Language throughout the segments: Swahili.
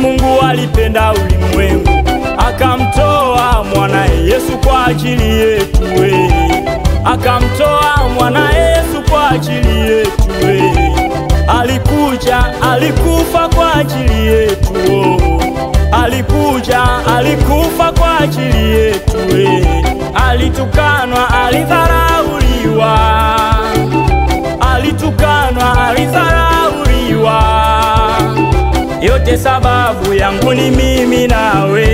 Mungu alipenda ulimwengu akamtoa mwanae Yesu kwa ajili yetu akamtoa mwanae Yesu kwa ajili yetu alikuja alikufa kwa ajili yetu alikuja alikufa kwa ajili yetu alitukanwa alidharauliwa alitukanwa alidharauliwa yote sababu yangu ni mimi nawe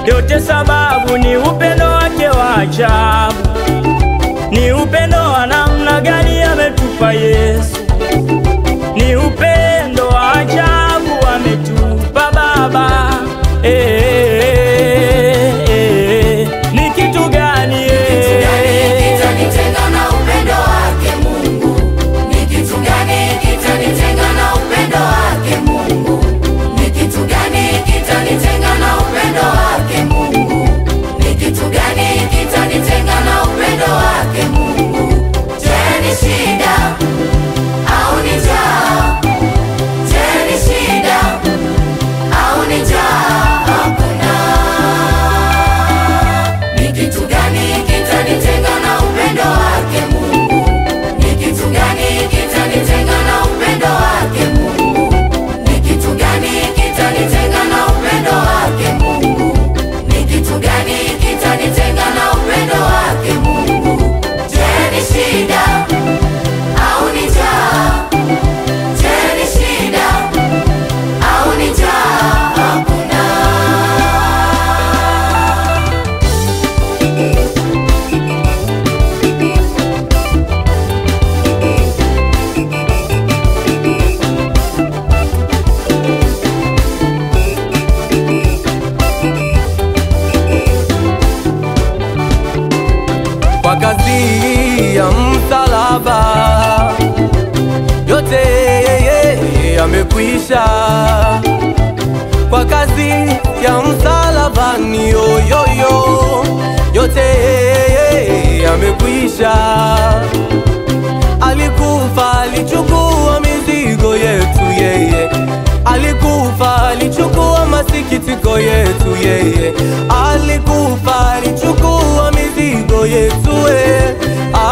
yote sababu ni upendo wake wa ajabu ni upendo wa namna gani ametupa Yesu ni upendo wa ajabu ametupa Baba ni kitu gani kitanitenga na upendo wake Mungu ni kitu gani kitanitenga na upendo wake Mungu ni kitu gani kitanitenga na upendo wake Mungu ni kitu gani kitanitenga na upendo wake Mungu je ni shida au ni njaa je ni shida au ni njaa hakuna ni kitu gani kitanitenga na upendo wake Mungu ni kitu gani kitanitenga na upendo wake Mungu ni kitu gani kitanitenga na upendo wake Mungu ni kitu gani kitanitenga na upendo wake Mungu je ni shida au ni njaa je ni shida au ni njaa hakuna kwa kazi ya msalaba yote yamekwisha kwa kazi ya msalaba ni yoyoyo yote yamekwisha alikufa alichukua mizigo yetu yeye alikufa alichukua masikitiko yetu yeye alikufa alichukua mizigo yetu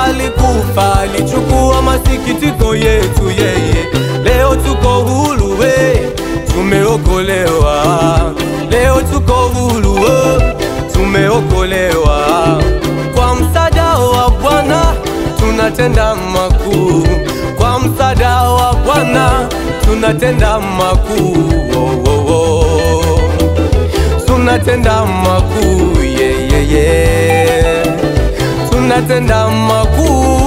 alikufa alichukua masikitiko yetu yeye leo tuko huru tumeokolewa leo tuko huru tumeokolewa kwa msaada wa Bwana tunatenda makuu kwa msaada wa Bwana tunatenda makuu tunatenda makuu tunatenda makuu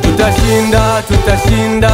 tutashinda tutashinda